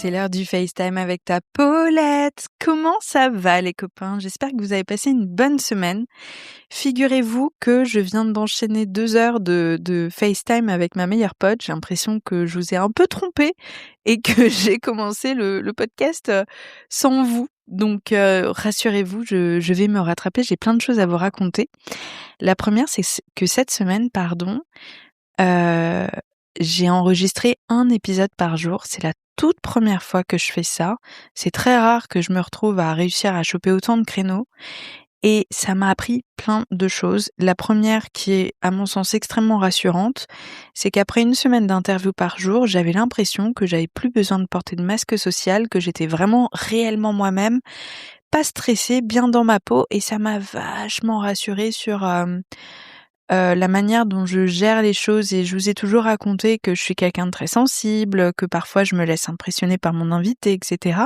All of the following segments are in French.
C'est l'heure du FaceTime avec ta Paulette. Comment ça va les copains? J'espère que vous avez passé une bonne semaine. Figurez-vous que je viens d'enchaîner 2 heures de FaceTime avec ma meilleure pote. J'ai l'impression que je vous ai un peu trompé et que j'ai commencé le podcast sans vous. Donc rassurez-vous, je vais me rattraper. J'ai plein de choses à vous raconter. La première, c'est que cette semaine, euh, j'ai enregistré un épisode par jour. C'est la toute première fois que je fais ça. C'est très rare que je me retrouve à réussir à choper autant de créneaux. Et ça m'a appris plein de choses. La première, qui est à mon sens extrêmement rassurante, c'est qu'après une semaine d'interviews par jour, j'avais l'impression que j'avais plus besoin de porter de masque social, que j'étais vraiment réellement moi-même, pas stressée, bien dans ma peau, et ça m'a vachement rassurée sur la manière dont je gère les choses. Et je vous ai toujours raconté que je suis quelqu'un de très sensible, que parfois je me laisse impressionner par mon invité, etc.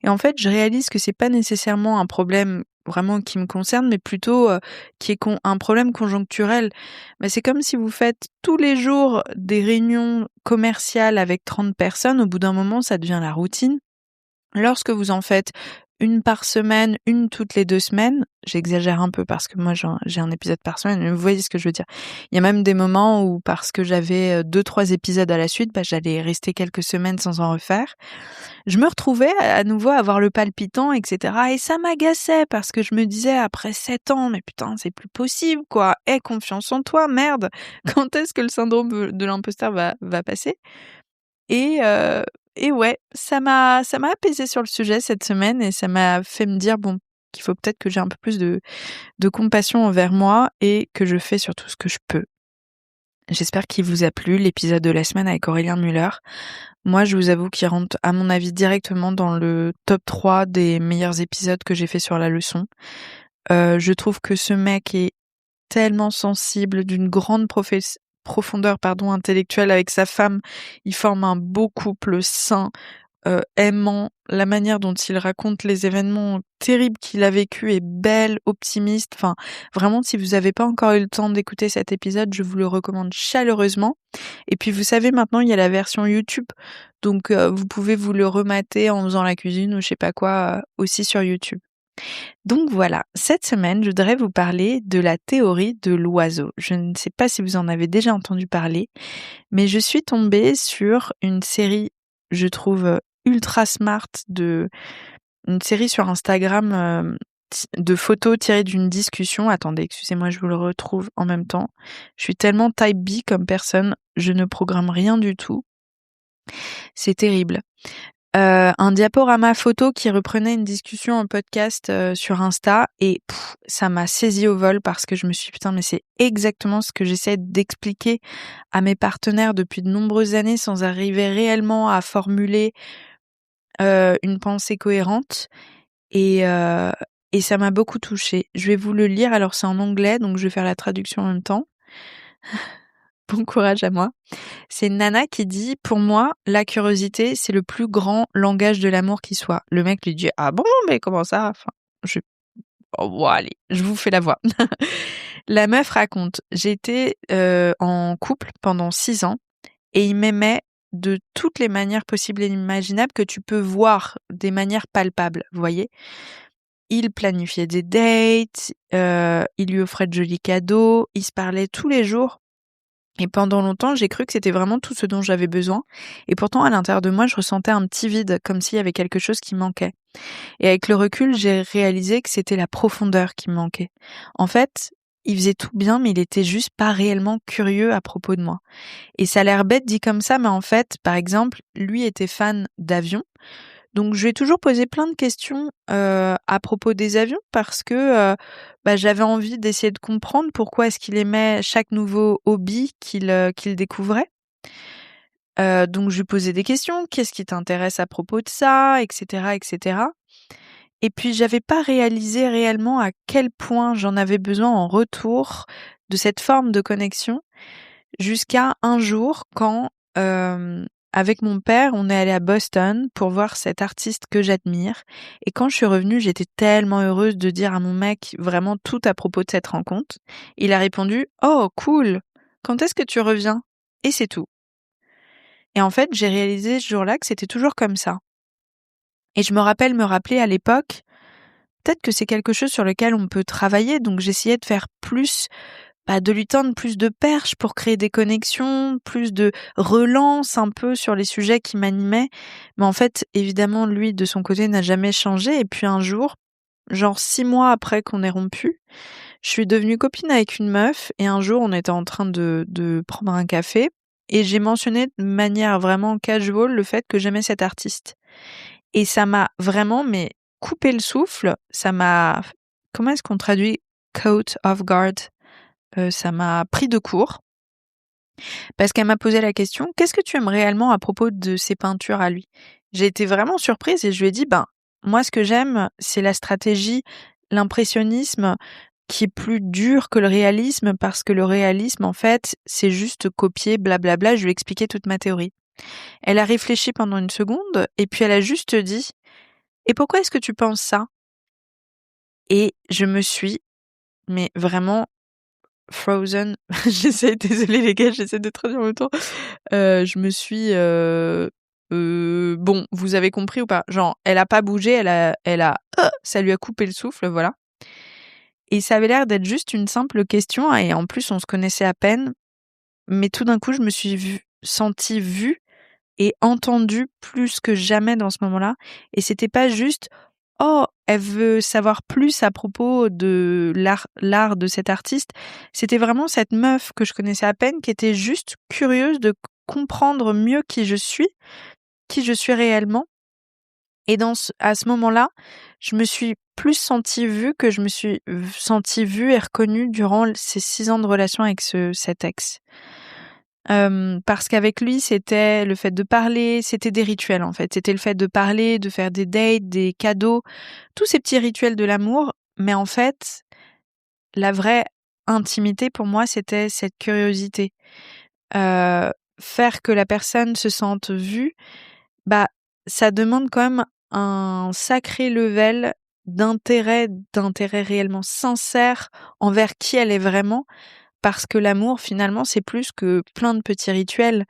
Et en fait, je réalise que c'est pas nécessairement un problème vraiment qui me concerne, mais plutôt qui est un problème conjoncturel. Mais c'est comme si vous faites tous les jours des réunions commerciales avec 30 personnes, au bout d'un moment, ça devient la routine. Lorsque vous en faites une par semaine, une toutes les 2 semaines, j'exagère un peu parce que moi j'ai un épisode par semaine, mais vous voyez ce que je veux dire. Il y a même des moments où, parce que j'avais 2-3 épisodes à la suite, j'allais rester quelques semaines sans en refaire. Je me retrouvais à nouveau à avoir le palpitant, etc. Et ça m'agaçait parce que je me disais, après 7 ans, mais putain, c'est plus possible, quoi. Aie confiance en toi, merde. Quand est-ce que le syndrome de l'imposteur va passer? Et ouais, ça m'a apaisée sur le sujet cette semaine, et ça m'a fait me dire, bon, qu'il faut peut-être que j'ai un peu plus de compassion envers moi et que je fais surtout ce que je peux. J'espère qu'il vous a plu, l'épisode de la semaine avec Aurélien Muller. Moi, je vous avoue qu'il rentre, à mon avis, directement dans le top 3 des meilleurs épisodes que j'ai fait sur la leçon. Je trouve que ce mec est tellement sensible, d'une grande profondeur intellectuelle avec sa femme. Ils forment un beau couple sain, aimant. La manière dont il raconte les événements terribles qu'il a vécu est belle, optimiste. Enfin, vraiment, si vous n'avez pas encore eu le temps d'écouter cet épisode, je vous le recommande chaleureusement. Et puis, vous savez, maintenant, il y a la version YouTube. Donc, vous pouvez vous le remater en faisant la cuisine ou je sais pas quoi, aussi sur YouTube. Donc voilà, cette semaine, je voudrais vous parler de la théorie de l'oiseau. Je ne sais pas si vous en avez déjà entendu parler, mais je suis tombée sur une série, je trouve, ultra smart, une série sur Instagram de photos tirées d'une discussion. Attendez, excusez-moi, je vous le retrouve en même temps. Je suis tellement type B comme personne, je ne programme rien du tout. C'est terrible. Un diaporama photo qui reprenait une discussion en podcast sur Insta, et ça m'a saisi au vol parce que je me suis dit, putain, mais c'est exactement ce que j'essaie d'expliquer à mes partenaires depuis de nombreuses années sans arriver réellement à formuler une pensée cohérente, et ça m'a beaucoup touchée. Je vais vous le lire, alors c'est en anglais, donc je vais faire la traduction en même temps. Bon courage à moi. C'est Nana qui dit, pour moi, la curiosité, c'est le plus grand langage de l'amour qui soit. Le mec lui dit, ah bon, mais comment ça? Enfin, oh, bon, allez, je vous fais la voix. La meuf raconte, j'étais en couple pendant 6 ans et il m'aimait de toutes les manières possibles et imaginables que tu peux voir, des manières palpables, vous voyez. Il planifiait des dates, il lui offrait de jolis cadeaux, il se parlait tous les jours. Et pendant longtemps, j'ai cru que c'était vraiment tout ce dont j'avais besoin. Et pourtant, à l'intérieur de moi, je ressentais un petit vide, comme s'il y avait quelque chose qui manquait. Et avec le recul, j'ai réalisé que c'était la profondeur qui me manquait. En fait, il faisait tout bien, mais il était juste pas réellement curieux à propos de moi. Et ça a l'air bête dit comme ça, mais en fait, par exemple, lui était fan d'avions. Donc je lui ai toujours posé plein de questions à propos des avions parce que j'avais envie d'essayer de comprendre pourquoi est-ce qu'il aimait chaque nouveau hobby qu'il découvrait. Donc je lui posais des questions, qu'est-ce qui t'intéresse à propos de ça, etc., etc. Et puis j'avais pas réalisé réellement à quel point j'en avais besoin en retour de cette forme de connexion, jusqu'à un jour quand avec mon père, on est allé à Boston pour voir cet artiste que j'admire. Et quand je suis revenue, j'étais tellement heureuse de dire à mon mec vraiment tout à propos de cette rencontre. Il a répondu « Oh, cool! Quand est-ce que tu reviens ?» Et c'est tout. Et en fait, j'ai réalisé ce jour-là que c'était toujours comme ça. Et je me rappelle me rappeler à l'époque, peut-être que c'est quelque chose sur lequel on peut travailler, donc j'essayais de faire plus, de lui tendre plus de perches pour créer des connexions, plus de relance un peu sur les sujets qui m'animaient. Mais en fait, évidemment, lui, de son côté, n'a jamais changé. Et puis un jour, genre 6 mois après qu'on ait rompu, je suis devenue copine avec une meuf et un jour, on était en train de prendre un café et j'ai mentionné de manière vraiment casual le fait que j'aimais cet artiste. Et ça m'a vraiment, mais coupé le souffle. Ça m'a comment est-ce qu'on traduit caught off guard? Ça m'a pris de court parce qu'elle m'a posé la question: «Qu'est-ce que tu aimes réellement à propos de ses peintures à lui?» J'ai été vraiment surprise et je lui ai dit: «Ben, moi ce que j'aime, c'est la stratégie, l'impressionnisme qui est plus dur que le réalisme parce que le réalisme, en fait, c'est juste copier blablabla». Je lui ai expliqué toute ma théorie. Elle a réfléchi pendant une seconde et puis elle a juste dit: «Et pourquoi est-ce que tu penses ça?» Et je me suis, mais vraiment frozen. Désolée les gars, j'essaie de traduire en même temps. Je me suis, bon, vous avez compris ou pas? Genre, elle a pas bougé, ça lui a coupé le souffle, voilà. Et ça avait l'air d'être juste une simple question et en plus on se connaissait à peine, mais tout d'un coup je me suis sentie vue et entendue plus que jamais dans ce moment-là et c'était pas juste: «Oh, elle veut savoir plus à propos de l'art de cet artiste». C'était vraiment cette meuf que je connaissais à peine qui était juste curieuse de comprendre mieux qui je suis réellement et à ce moment-là, je me suis plus sentie vue que je me suis sentie vue et reconnue durant ces 6 ans de relation avec cet ex. Parce qu'avec lui, c'était le fait de parler, c'était des rituels, en fait. C'était le fait de parler, de faire des dates, des cadeaux, tous ces petits rituels de l'amour. Mais en fait, la vraie intimité pour moi, c'était cette curiosité. Heu, Faire que la personne se sente vue, bah, ça demande quand même un sacré level d'intérêt réellement sincère envers qui elle est vraiment. Parce que l'amour, finalement, c'est plus que plein de petits rituels.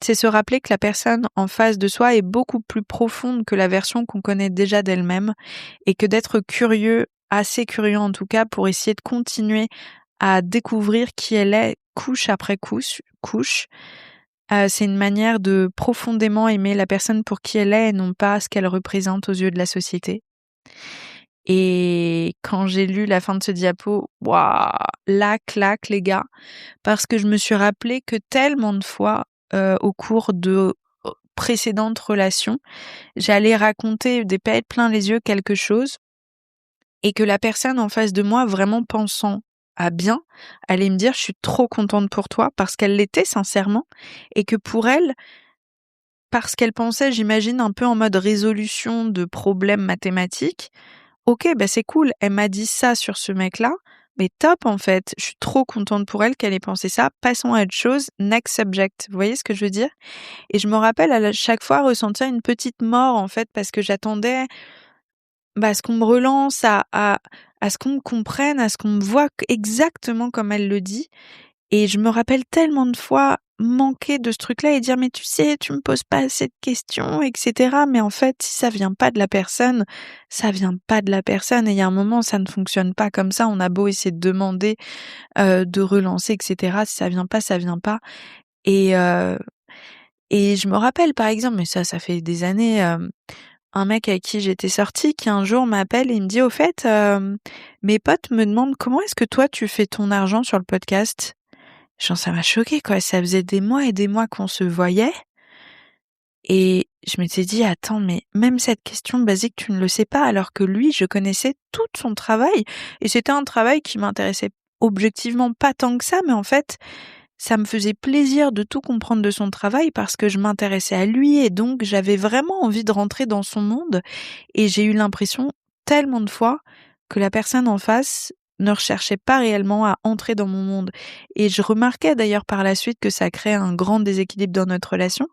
C'est se rappeler que la personne en face de soi est beaucoup plus profonde que la version qu'on connaît déjà d'elle-même et que d'être curieux, assez curieux en tout cas, pour essayer de continuer à découvrir qui elle est couche après couche, c'est une manière de profondément aimer la personne pour qui elle est et non pas ce qu'elle représente aux yeux de la société. Et quand j'ai lu la fin de ce diapo, waouh, la claque les gars, parce que je me suis rappelé que tellement de fois, au cours de précédentes relations, j'allais raconter des paillettes plein les yeux quelque chose et que la personne en face de moi, vraiment pensant à bien, allait me dire: «Je suis trop contente pour toi», parce qu'elle l'était sincèrement et que pour elle, parce qu'elle pensait, j'imagine, un peu en mode résolution de problèmes mathématiques. OK, bah, c'est cool, elle m'a dit ça sur ce mec-là, mais top en fait. Je suis trop contente pour elle qu'elle ait pensé ça. Passons à autre chose, next subject. Vous voyez ce que je veux dire? Et je me rappelle chaque fois ressentir une petite mort en fait parce que j'attendais, à ce qu'on me relance, à ce qu'on me comprenne, à ce qu'on me voit exactement comme elle le dit. Et je me rappelle tellement de fois manquer de ce truc-là et dire: «Mais tu sais, tu me poses pas assez de questions et cetera». Mais en fait, si ça vient pas de la personne, ça vient pas de la personne et il y a un moment, ça ne fonctionne pas comme ça. On a beau essayer de demander, de relancer et cetera, si ça vient pas, ça vient pas. Et je me rappelle, par exemple, mais ça fait des années, un mec avec qui j'étais sortie qui un jour m'appelle et il me dit: «Au fait, mes potes me demandent comment est-ce que toi tu fais ton argent sur le podcast?» Genre ça m'a choquée quoi, ça faisait des mois et des mois qu'on se voyait et je m'étais dit: «Attends, mais même cette question basique, tu ne le sais pas?» alors que lui, je connaissais tout son travail et c'était un travail qui m'intéressait objectivement pas tant que ça, mais en fait, ça me faisait plaisir de tout comprendre de son travail parce que je m'intéressais à lui et donc j'avais vraiment envie de rentrer dans son monde et j'ai eu l'impression tellement de fois que la personne en face ne recherchait pas réellement à entrer dans mon monde. Et je remarquais d'ailleurs par la suite que ça créait un grand déséquilibre dans notre relation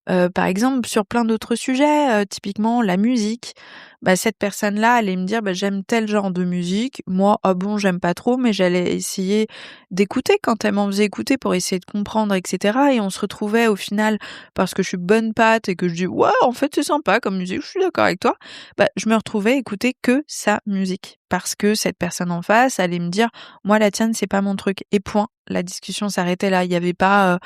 Par exemple, sur plein d'autres sujets, typiquement la musique, bah, cette personne-là allait me dire: «Bah, j'aime tel genre de musique». Moi, ah bon, j'aime pas trop, mais j'allais essayer d'écouter quand elle m'en faisait écouter pour essayer de comprendre et cetera et on se retrouvait au final, parce que je suis bonne patte et que je dis: «Ouais, en fait, c'est sympa comme musique, je suis d'accord avec toi», bah, je me retrouvais à écouter que sa musique. Parce que cette personne en face allait me dire: «Moi, la tienne, c'est pas mon truc» et point. La discussion s'arrêtait là. Il y avait pas,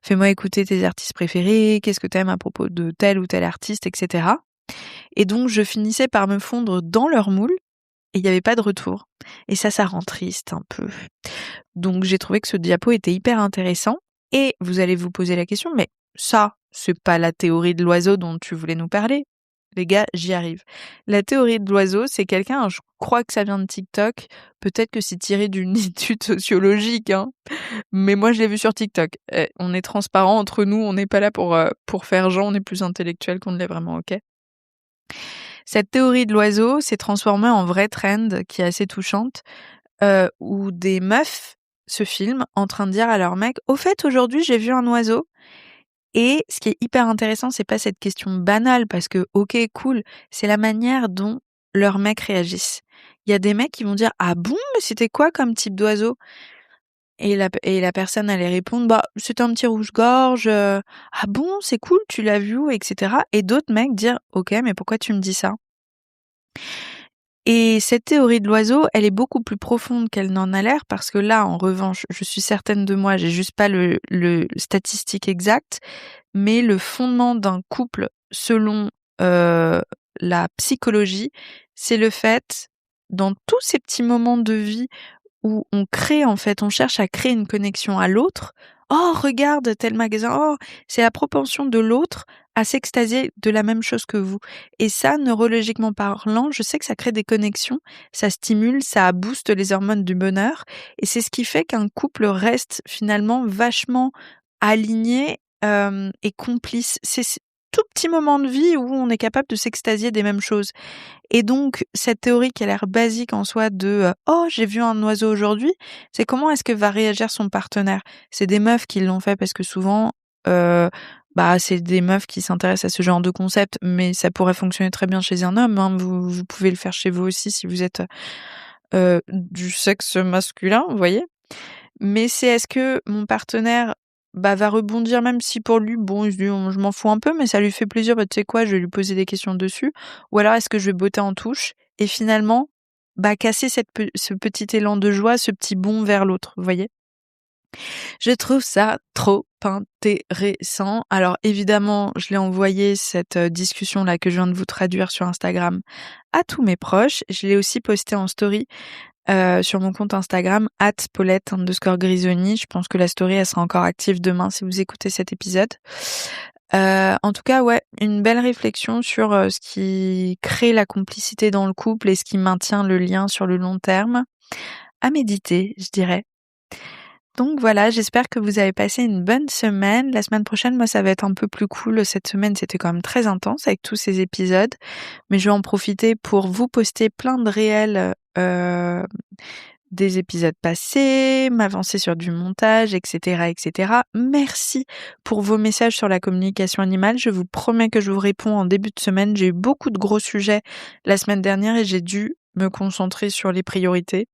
«Fais-moi écouter tes artistes préférés, qu'est-ce que t'aimes à propos de tel ou tel artiste?» et cetera et donc je finissais par me fondre dans leur moule et il y avait pas de retour et ça rend triste un peu. Donc j'ai trouvé que ce diapo était hyper intéressant et vous allez vous poser la question: «Mais ça, c'est pas la théorie de l'oiseau dont tu voulais nous parler?» Les gars, j'y arrive. La théorie de l'oiseau, c'est quelqu'un, je crois que ça vient de TikTok, peut-être que c'est tiré d'une étude sociologique, hein, mais moi je l'ai vu sur TikTok. On est transparent entre nous, on n'est pas là pour faire genre, on est plus intellectuel qu'on ne l'est vraiment, OK? Cette théorie de l'oiseau s'est transformée en vraie trend qui est assez touchante, où des meufs se filment en train de dire à leur mec: «Au fait, aujourd'hui, j'ai vu un oiseau». Et ce qui est hyper intéressant, c'est pas cette question banale parce que OK, cool, c'est la manière dont leurs mecs réagissent. Il y a des mecs qui vont dire: «Ah bon? Mais c'était quoi comme type d'oiseau?» Et la personne allait répondre: «Bah, c'était un petit rouge-gorge, ah bon? C'est cool, tu l'as vu où?» et cetera et d'autres mecs dire: «OK, mais pourquoi tu me dis ça?» Et cette théorie de l'oiseau, elle est beaucoup plus profonde qu'elle n'en a l'air parce que là, en revanche, je suis certaine de moi, j'ai juste pas le statistique exact, mais le fondement d'un couple selon, la psychologie, c'est le fait, dans tous ces petits moments de vie où on crée en fait, on cherche à créer une connexion à l'autre. «Oh regarde tel magasin, oh!» C'est la propension de l'autre à s'extasier de la même chose que vous et ça, neurologiquement parlant, je sais que ça crée des connexions, ça stimule, ça booste les hormones du bonheur et c'est ce qui fait qu'un couple reste finalement vachement aligné, et complice. C'est ces tout petits moments de vie où on est capable de s'extasier des mêmes choses. Et donc, cette théorie qui a l'air basique en soi de «Oh, j'ai vu un oiseau aujourd'hui», c'est comment est-ce que va réagir son partenaire? C'est des meufs qui l'ont fait parce que souvent, heu, bah, c'est des meufs qui s'intéressent à ce genre de concept, mais ça pourrait fonctionner très bien chez un homme, hein. Vous pouvez le faire chez vous aussi si vous êtes, du sexe masculin, vous voyez? Mais c'est est-ce que mon partenaire, bah, va rebondir même si pour lui, bon, il se dit: «Je m'en fous un peu», mais ça lui fait plaisir, bah, tu sais quoi? Je vais lui poser des questions dessus. Ou alors est-ce que je vais botter en touche et finalement, bah, casser ce petit élan de joie, ce petit bond vers l'autre, vous voyez? Je trouve ça trop intéressant. Alors évidemment, je l'ai envoyé cette, discussion-là que je viens de vous traduire sur Instagram à tous mes proches. Je l'ai aussi posté en story sur mon compte Instagram @Paulette_Grisoni. Je pense que la story, elle sera encore active demain si vous écoutez cet épisode. En tout cas, ouais, une belle réflexion sur, ce qui crée la complicité dans le couple et ce qui maintient le lien sur le long terme. À méditer, je dirais. Donc voilà, j'espère que vous avez passé une bonne semaine. La semaine prochaine, moi, ça va être un peu plus cool. Cette semaine, c'était quand même très intense avec tous ces épisodes, mais je vais en profiter pour vous poster plein de réels, des épisodes passés, m'avancer sur du montage, et cetera, et cetera. Merci pour vos messages sur la communication animale. Je vous promets que je vous réponds en début de semaine. J'ai eu beaucoup de gros sujets la semaine dernière et j'ai dû me concentrer sur les priorités.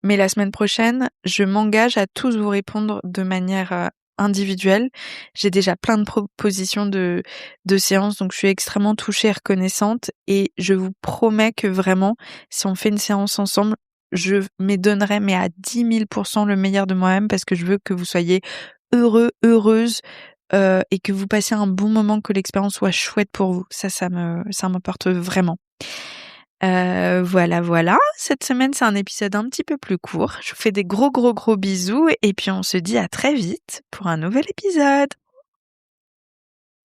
Mais la semaine prochaine, je m'engage à tous vous répondre de manière, individuelle. J'ai déjà plein de propositions de séances, donc je suis extrêmement touchée et reconnaissante et je vous promets que vraiment, si on fait une séance ensemble, je me donnerai mais à 10 000 le meilleur de moi-même parce que je veux que vous soyez heureux, heureuses, et que vous passiez un bon moment, que l'expérience soit chouette pour vous. Ça m'importe vraiment. Voilà, voilà. Cette semaine, c'est un épisode un petit peu plus court. Je vous fais des gros, gros, gros bisous et puis on se dit à très vite pour un nouvel épisode.